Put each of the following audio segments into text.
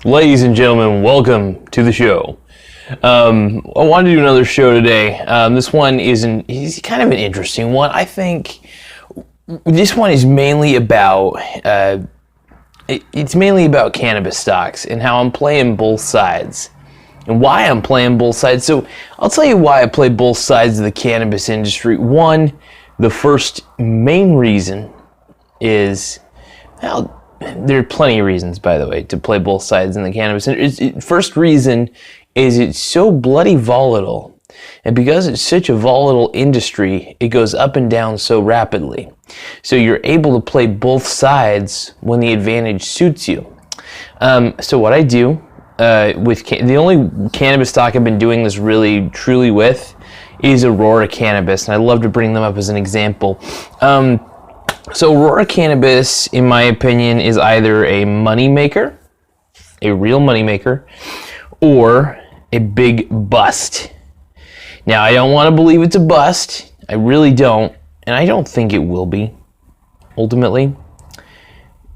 Ladies and gentlemen, welcome to the show. I wanted to do another show today. This one is kind of an interesting one. I think this one is mainly about it's mainly about cannabis stocks and how I'm playing both sides and why I'm playing both sides. So I'll tell you why I play both sides of the cannabis industry. One, the first main reason is, well, there are plenty of reasons, by the way, to play both sides in the cannabis. First reason is it's so bloody volatile. And because it's such a volatile industry, it goes up and down so rapidly. So you're able to play both sides when the advantage suits you. So what I do with the only cannabis stock I've been doing this really truly with is Aurora Cannabis, and I love to bring them up as an example. So Aurora Cannabis, in my opinion, is either a money maker, a real money maker, or a big bust. Now, I don't want to believe it's a bust. I really don't, and I don't think it will be, ultimately.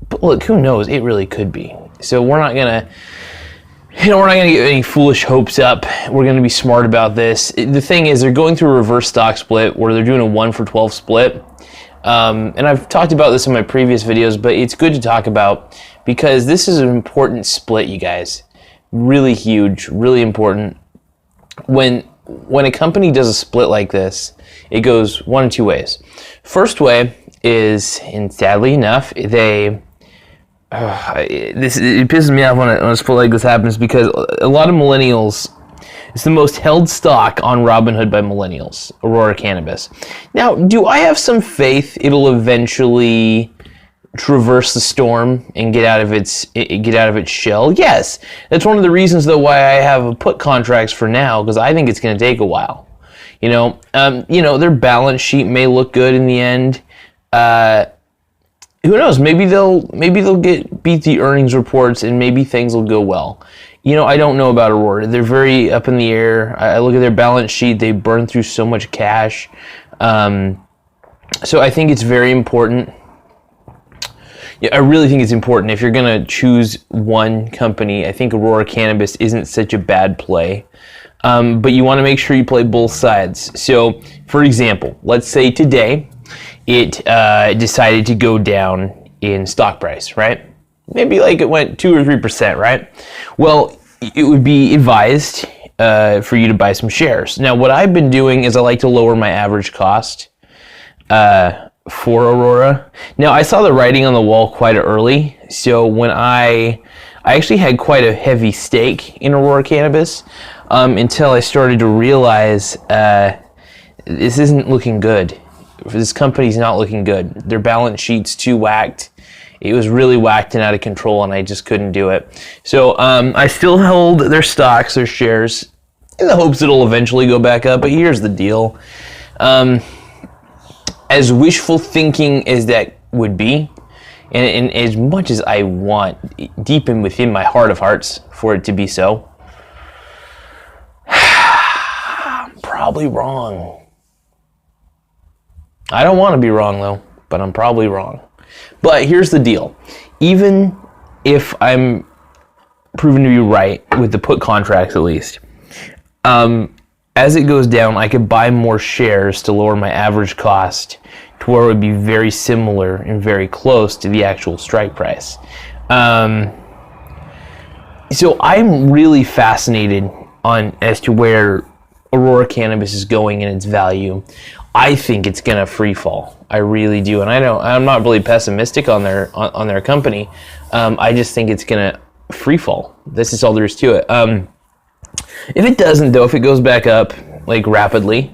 But look, who knows? It really could be. So we're not gonna get any foolish hopes up. We're gonna be smart about this. The thing is, they're going through a reverse stock split where they're doing a 1-for-12 split. And I've talked about this in my previous videos, but it's good to talk about because this is an important split, you guys. Really huge, really important. When a company does a split like this, it goes one of two ways. First way is, and sadly enough, it pisses me off when a split like this happens because a lot of millennials, it's the most held stock on Robinhood by millennials, Aurora Cannabis. Now, do I have some faith it'll eventually traverse the storm and get out of its shell? Yes. That's one of the reasons, though, why I have put contracts for now, because I think it's going to take a while. Their balance sheet may look good in the end. Who knows? Maybe they'll beat the earnings reports, and maybe things will go well. I don't know about Aurora. They're very up in the air. I look at their balance sheet. They burn through so much cash. So I think it's very important. Yeah, I really think it's important. If you're going to choose one company, I think Aurora Cannabis isn't such a bad play. But you want to make sure you play both sides. So, for example, let's say today it decided to go down in stock price, right? Maybe like it went 2 or 3%, right? Well, it would be advised for you to buy some shares. Now, what I've been doing is I like to lower my average cost for Aurora. Now, I saw the writing on the wall quite early, so when I actually had quite a heavy stake in Aurora Cannabis until I started to realize this isn't looking good. This company's not looking good. Their balance sheet's too whacked. It was really whacked and out of control, and I just couldn't do it. So I still hold their stocks, their shares, in the hopes it'll eventually go back up. But here's the deal. As wishful thinking as that would be, and as much as I want, deep in within my heart of hearts, for it to be so, I'm probably wrong. I don't want to be wrong, though, but I'm probably wrong. But here's the deal. Even if I'm proven to be right with the put contracts, at least, as it goes down, I could buy more shares to lower my average cost to where it would be very similar and very close to the actual strike price. So I'm really fascinated as to where Aurora Cannabis is going in its value. I think it's gonna free fall. I really do, and I'm not really pessimistic on their company. I just think it's gonna free fall. This is all there is to it. If it doesn't, though, if it goes back up like rapidly,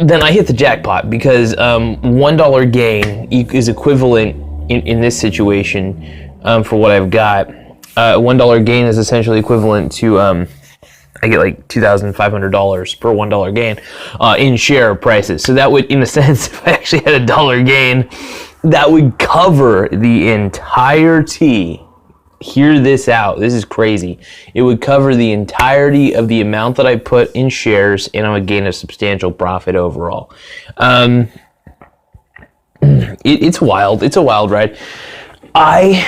then I hit the jackpot because $1 gain is equivalent in this situation for what I've got. $1 gain is essentially equivalent to I get like $2,500 per $1 gain in share prices. So that would, in a sense, if I actually had $1 gain, that would cover the entirety. Hear this out. This is crazy. It would cover the entirety of the amount that I put in shares, and I would gain a substantial profit overall. It's wild. It's a wild ride. I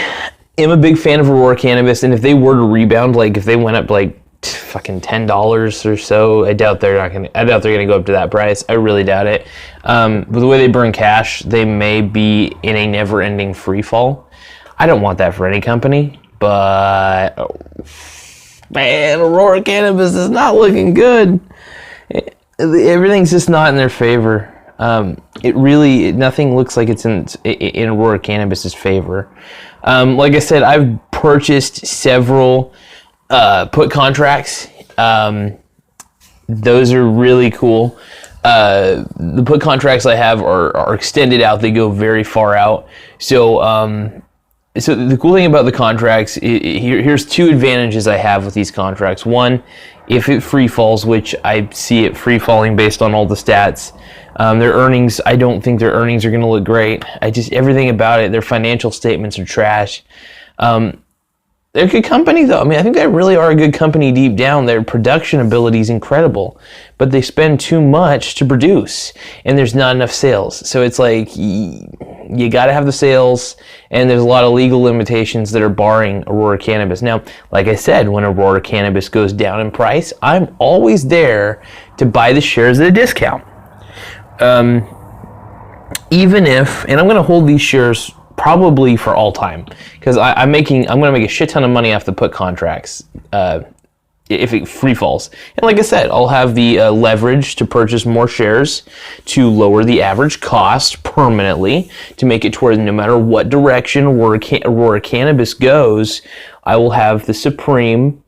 am a big fan of Aurora Cannabis, and if they were to rebound, like if they went up like fucking $10 or so, I doubt they're gonna go up to that price. I really doubt it. With the way they burn cash, they may be in a never-ending free fall. I don't want that for any company, but man, Aurora Cannabis is not looking good. Everything's just not in their favor. Nothing looks like it's in Aurora Cannabis's favor. Like I said, I've purchased several put contracts. Those are really cool. The put contracts I have are extended out. They go very far out. So the cool thing about the contracts, here's two advantages I have with these contracts. One, if it free falls, which I see it free falling based on all the stats, their earnings, I don't think their earnings are going to look great. Everything about it, their financial statements are trash. They're a good company, though. I mean, I think they really are a good company deep down. Their production ability is incredible, but they spend too much to produce, and there's not enough sales. So it's like you got to have the sales, and there's a lot of legal limitations that are barring Aurora Cannabis. Now, like I said, when Aurora Cannabis goes down in price, I'm always there to buy the shares at a discount. Even if, and I'm going to hold these shares probably for all time, because I'm going to make a shit ton of money off the put contracts if it free falls. And like I said, I'll have the leverage to purchase more shares to lower the average cost permanently, to make it to where no matter what direction Aurora Cannabis goes, I will have the supreme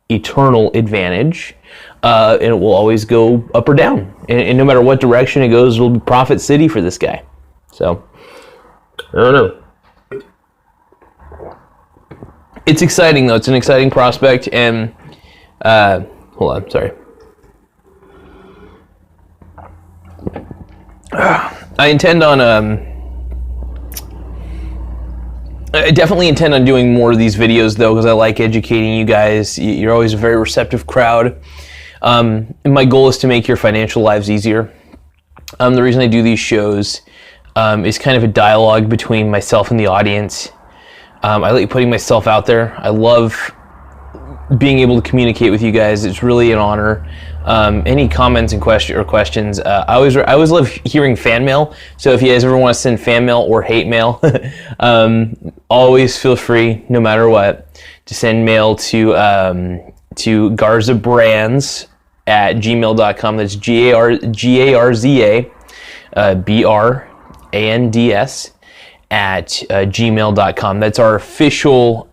eternal advantage, and it will always go up or down. And no matter what direction it goes, it'll be profit city for this guy. So, I don't know. It's exciting, though. It's an exciting prospect, and hold on, sorry. I definitely intend on doing more of these videos, though, because I like educating you guys. You're always a very receptive crowd. And my goal is to make your financial lives easier. The reason I do these shows is kind of a dialogue between myself and the audience. I like putting myself out there. I love being able to communicate with you guys. It's really an honor. Any comments and questions, I always love hearing fan mail. So if you guys ever want to send fan mail or hate mail, always feel free, no matter what, to send mail to garzabrands@gmail.com. That's GARZA BRANDS @gmail.com. That's our official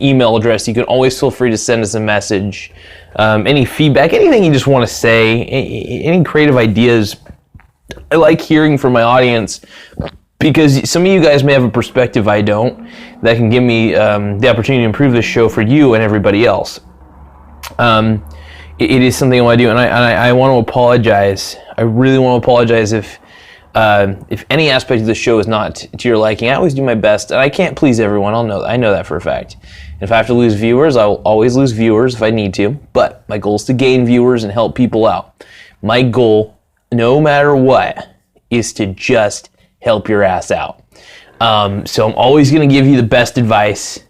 email address. You can always feel free to send us a message. Any feedback, anything you just want to say, any creative ideas. I like hearing from my audience, because some of you guys may have a perspective I don't, that can give me the opportunity to improve this show for you and everybody else. It is something I want to do, and I want to apologize. I really want to apologize if any aspect of the show is not to your liking. I always do my best, and I can't please everyone. I know that for a fact. And if I have to lose viewers, I will always lose viewers if I need to. But my goal is to gain viewers and help people out. My goal, no matter what, is to just help your ass out. So I'm always going to give you the best advice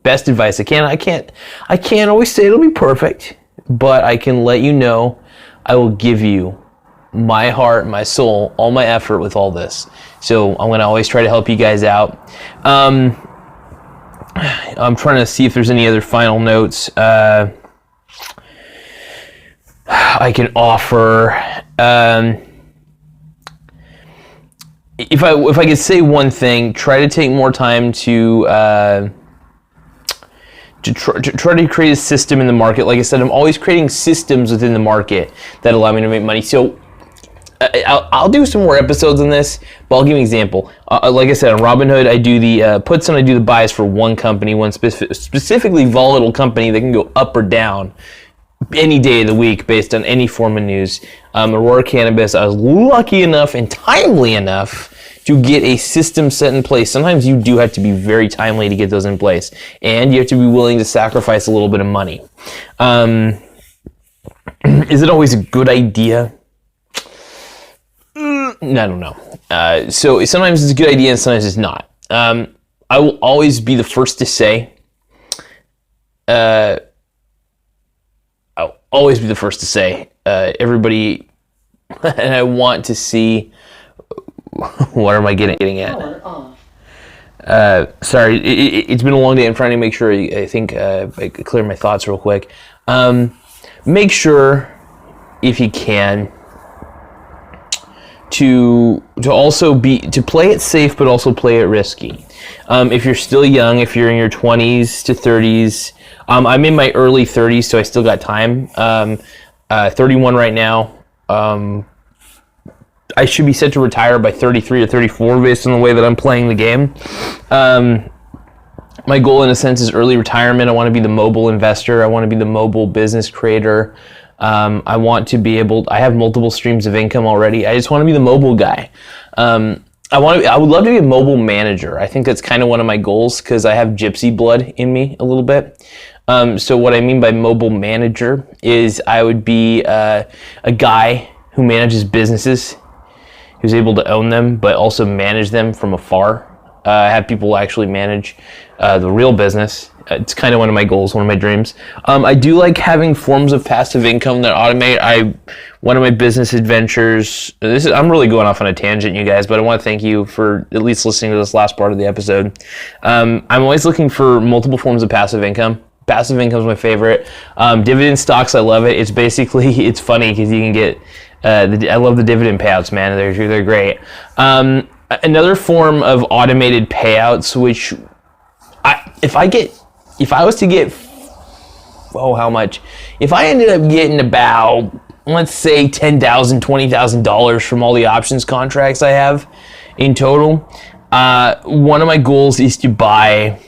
I can. I can't always say it'll be perfect, but I can let you know I will give you my heart, my soul, all my effort with all this. So I'm going to always try to help you guys out. I'm trying to see if there's any other final notes I can offer. If I could say one thing, try to take more time to try to create a system in the market. Like I said, I'm always creating systems within the market that allow me to make money. So I'll do some more episodes on this, but I'll give you an example. Like I said, on Robinhood, I do the puts and I do the buys for one company, one specifically volatile company that can go up or down any day of the week based on any form of news. Aurora Cannabis, I was lucky enough and timely enough to get a system set in place. Sometimes you do have to be very timely to get those in place, and you have to be willing to sacrifice a little bit of money. Is it always a good idea? I don't know. So sometimes it's a good idea and sometimes it's not. I will always be the first to say, everybody, and I want to see, what am I getting at? Sorry, it's been a long day. I'm trying to make sure, I clear my thoughts real quick. Make sure, if you can, to play it safe, but also play it risky. If you're still young, if you're in your 20s to 30s, I'm in my early 30s, so I still got time. 31 right now. I should be set to retire by 33 or 34 based on the way that I'm playing the game. My goal, in a sense, is early retirement. I want to be the mobile investor. I want to be the mobile business creator. I want to be able. I have multiple streams of income already. I just want to be the mobile guy. I would love to be a mobile manager. I think that's kind of one of my goals because I have gypsy blood in me a little bit. So what I mean by mobile manager is I would be a guy who manages businesses, who's able to own them, but also manage them from afar. Have people actually manage the real business. It's kind of one of my goals, one of my dreams. I do like having forms of passive income that automate. One of my business adventures, I'm really going off on a tangent, you guys, but I want to thank you for at least listening to this last part of the episode. I'm always looking for multiple forms of passive income. Passive income is my favorite. Dividend stocks, I love it. It's basically, it's funny because you can get, I love the dividend payouts, man. They're great. Another form of automated payouts, which if I was to get, how much? If I ended up getting about, let's say $10,000, $20,000 from all the options contracts I have in total, one of my goals is to buy,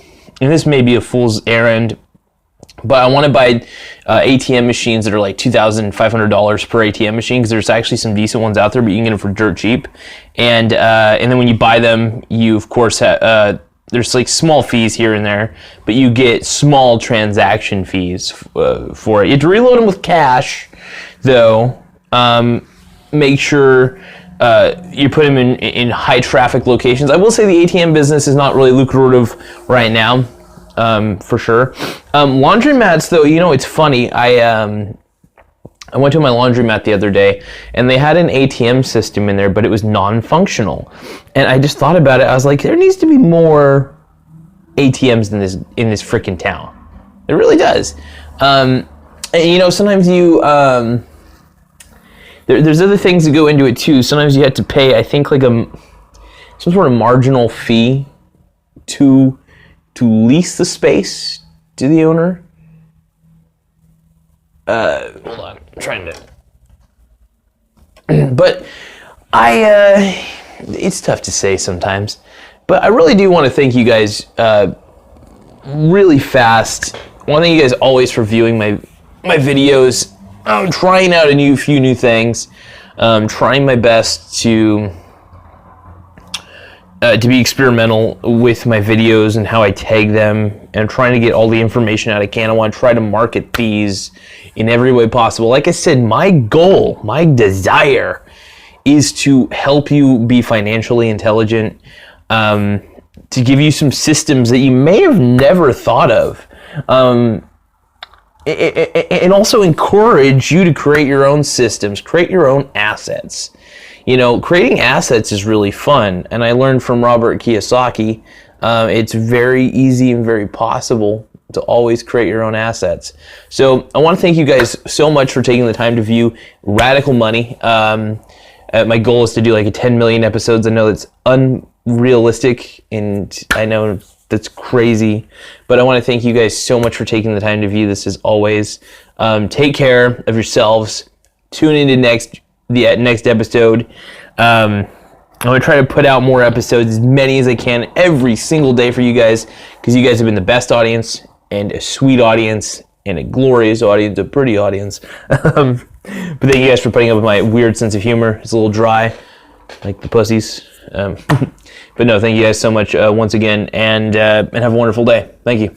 and this may be a fool's errand, but I want to buy ATM machines that are like $2,500 per ATM machine, because there's actually some decent ones out there, but you can get them for dirt cheap. And then when you buy them, you of course there's like small fees here and there, but you get small transaction fees for it. You have to reload them with cash, though. Make sure you put them in high traffic locations. I will say the ATM business is not really lucrative right now. For sure. Laundromats, though, it's funny. I went to my laundromat the other day, and they had an ATM system in there, but it was non-functional. And I just thought about it. I was like, there needs to be more ATMs in this freaking town. It really does. And, sometimes there's other things that go into it too. Sometimes you have to pay, I think, like some sort of marginal fee to lease the space to the owner. Hold on, I'm trying to. But it's tough to say sometimes. But I really do want to thank you guys really fast. I want to thank you guys always for viewing my videos. I'm trying out a few new things. Trying my best to be experimental with my videos and how I tag them, and trying to get all the information out I can. I want to try to market these in every way possible. Like I said, my goal, my desire is to help you be financially intelligent, to give you some systems that you may have never thought of, and also encourage you to create your own systems, create your own assets. Creating assets is really fun, and I learned from Robert Kiyosaki, it's very easy and very possible to always create your own assets. So I want to thank you guys so much for taking the time to view Radical Money. My goal is to do like 10 million episodes. I know that's unrealistic, and I know that's crazy, but I want to thank you guys so much for taking the time to view this as always. Take care of yourselves. Tune into the next episode. I'm going to try to put out more episodes, as many as I can, every single day for you guys, because you guys have been the best audience, and a sweet audience, and a glorious audience, a pretty audience. But thank you guys for putting up with my weird sense of humor. It's a little dry, like the pussies. But no, thank you guys so much once again, and have a wonderful day. Thank you.